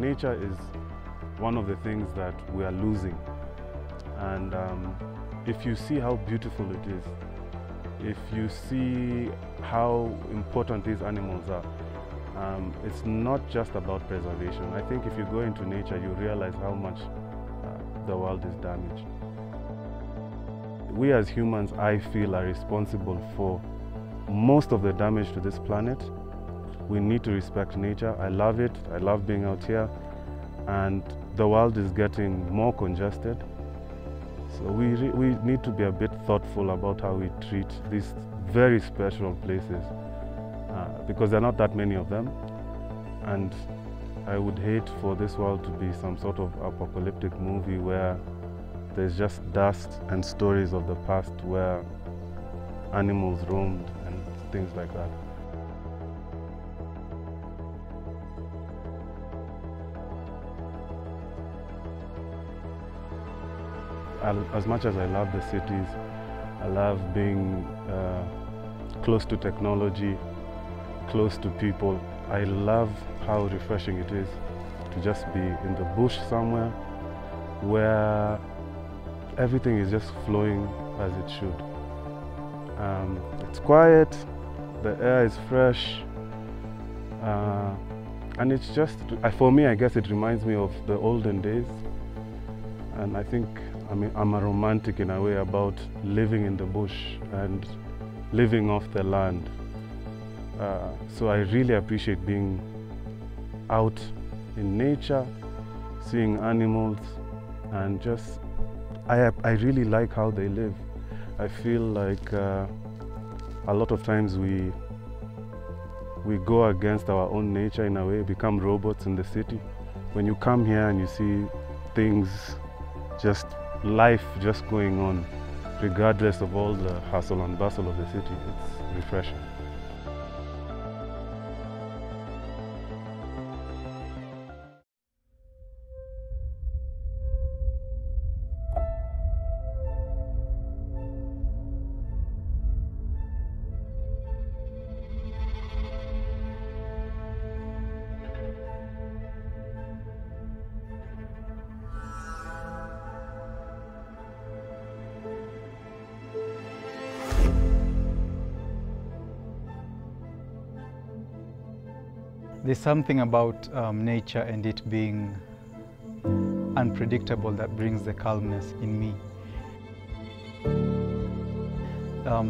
nature is one of the things that we are losing. And if you see how beautiful it is, if you see how important these animals are, it's not just about preservation. I think if you go into nature, you realize how much the world is damaged. We as humans, I feel, are responsible for most of the damage to this planet. We need to respect nature. I love it. I love being out here. And the world is getting more congested. So we need to be a bit thoughtful about how we treat these very special places because there are not that many of them. And I would hate for this world to be some sort of apocalyptic movie where there's just dust and stories of the past where animals roamed and things like that. As much as I love the cities, I love being close to technology, close to people. I love how refreshing it is to just be in the bush somewhere where everything is just flowing as it should. It's quiet, the air is fresh, and it's just, for me, I guess it reminds me of the olden days. And I think I'm a romantic in a way about living in the bush and living off the land. So I really appreciate being out in nature, seeing animals, and just, I really like how they live. I feel like a lot of times we go against our own nature in a way, become robots in the city. When you come here and you see things, just life just going on, regardless of all the hustle and bustle of the city, it's refreshing. There's something about nature and it being unpredictable that brings the calmness in me.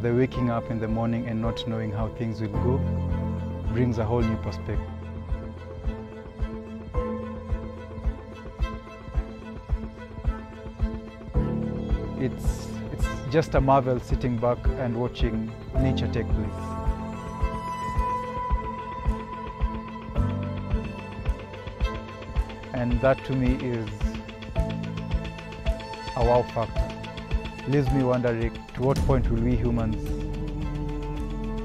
The waking up in the morning and not knowing how things will go brings a whole new perspective. It's just a marvel sitting back and watching nature take place. And that to me is a wow factor. Leaves me wondering to what point will we humans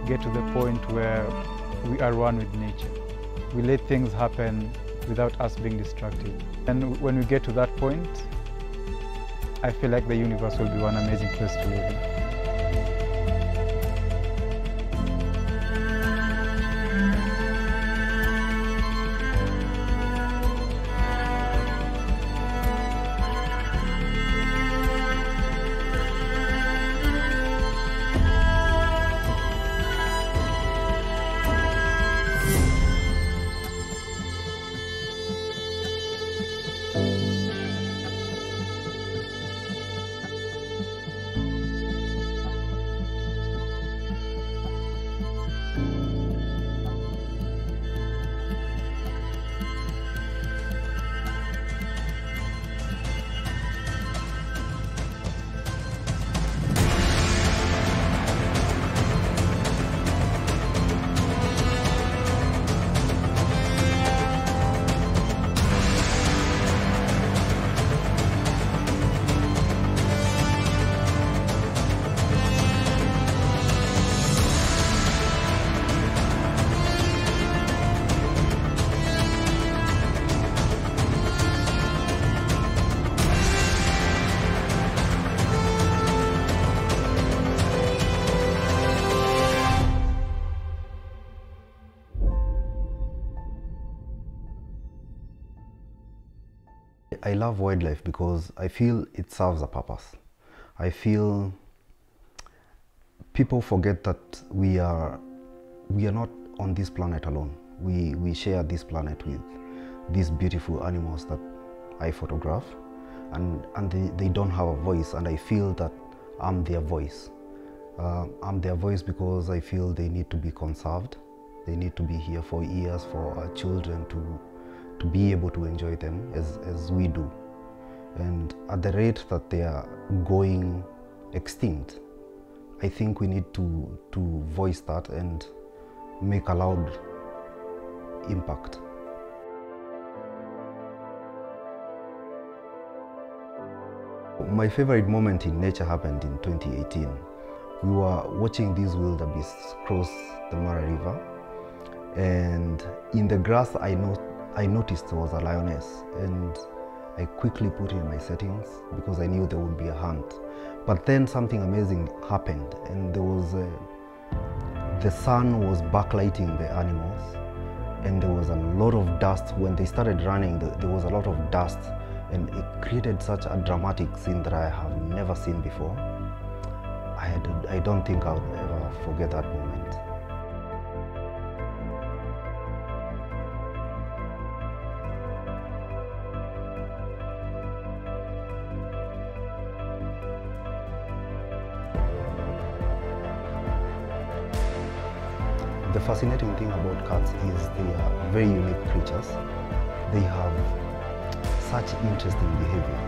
get to the point where we are one with nature. We let things happen without us being distracted. And when we get to that point, I feel like the universe will be one amazing place to live in. I love wildlife because I feel it serves a purpose. I feel people forget that we are not on this planet alone. We share this planet with these beautiful animals that I photograph, and they don't have a voice, and I feel that I'm their voice. I'm their voice because I feel they need to be conserved. They need to be here for years for our children to be able to enjoy them as we do. And at the rate that they are going extinct, I think we need to voice that and make a loud impact. My favorite moment in nature happened in 2018. We were watching these wildebeests cross the Mara River, and in the grass I noticed there was a lioness, and I quickly put in my settings because I knew there would be a hunt. But then something amazing happened, and there was the sun was backlighting the animals, and there was a lot of dust. When they started running, there was a lot of dust, and it created such a dramatic scene that I have never seen before. I don't think I'll ever forget that moment. The fascinating thing about cats is they are very unique creatures. They have such interesting behavior.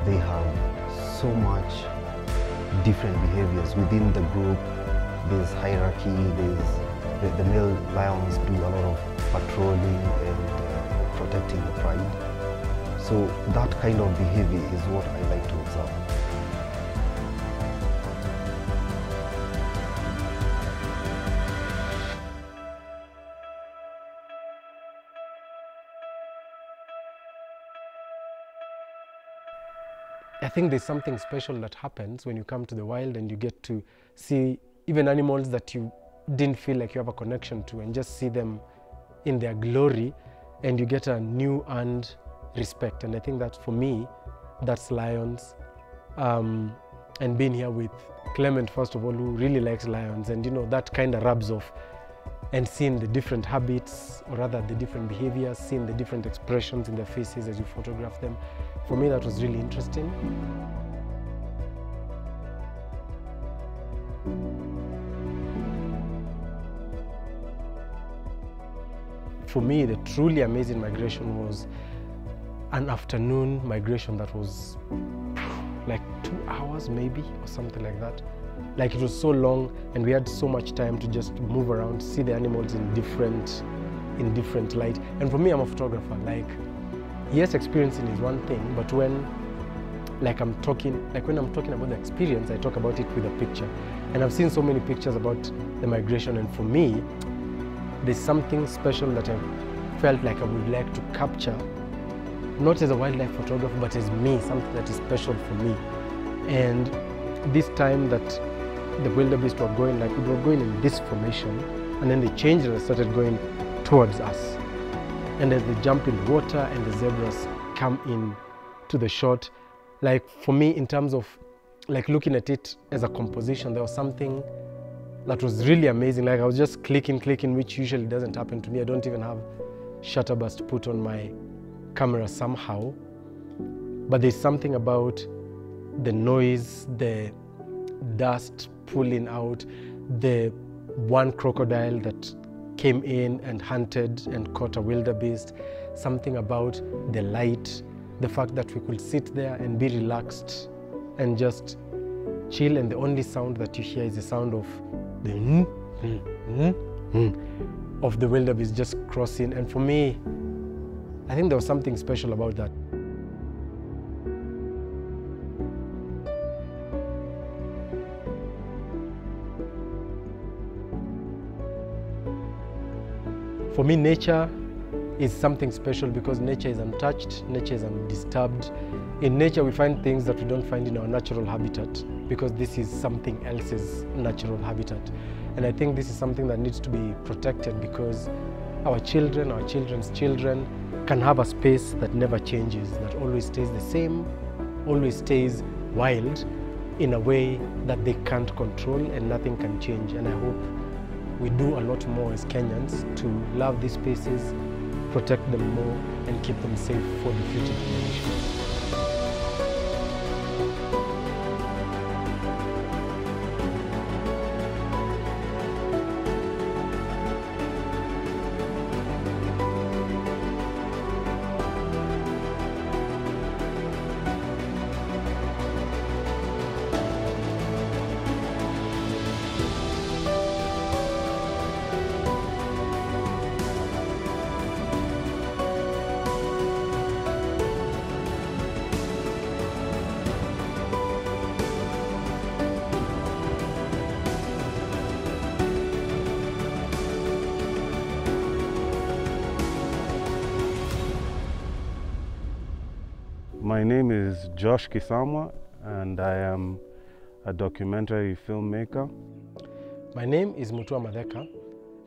They have so much different behaviors within the group. There's hierarchy, the male lions do a lot of patrolling and protecting the pride. So that kind of behavior is what I like to observe. I think there's something special that happens when you come to the wild and you get to see even animals that you didn't feel like you have a connection to, and just see them in their glory, and you get a new earned respect. And I think that for me, that's lions. And being here with Clement, first of all, who really likes lions, and you know, that kind of rubs off, and seeing the different habits, or rather the different behaviors, seeing the different expressions in their faces as you photograph them. For me, that was really interesting. For me, the truly amazing migration was an afternoon migration that was like 2 hours maybe, or something like that. Like, it was so long, and we had so much time to just move around, see the animals in different light. And for me, I'm a photographer. Like, yes, experiencing is one thing, but when I'm talking about the experience, I talk about it with a picture. And I've seen so many pictures about the migration, and for me, there's something special that I felt like I would like to capture, not as a wildlife photographer, but as me, something that is special for me. And this time that the wildebeest were going, like, we were going in this formation, and then they changed and started going towards us. And as they jump in the water and the zebras come in to the shot, like, for me, in terms of like looking at it as a composition, there was something that was really amazing. Like, I was just clicking, which usually doesn't happen to me. I don't even have shutter buzz put on my camera somehow. But there's something about the noise, the dust pulling out, the one crocodile that came in and hunted and caught a wildebeest, something about the light, the fact that we could sit there and be relaxed and just chill, and the only sound that you hear is the sound of the of the wildebeest just crossing. And for me, I think there was something special about that. For me, nature is something special because nature is untouched, nature is undisturbed. In nature, we find things that we don't find in our natural habitat because this is something else's natural habitat. And I think this is something that needs to be protected because our children, our children's children can have a space that never changes, that always stays the same, always stays wild in a way that they can't control and nothing can change. And I hope we do a lot more as Kenyans to love these spaces, protect them more, and keep them safe for the future generations. My name is Josh Kisamwa, and I am a documentary filmmaker. My name is Mutua Matheka,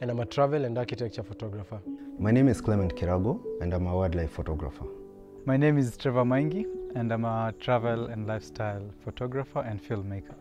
and I'm a travel and architecture photographer. My name is Clement Kiragu, and I'm a wildlife photographer. My name is Trevor Maingi, and I'm a travel and lifestyle photographer and filmmaker.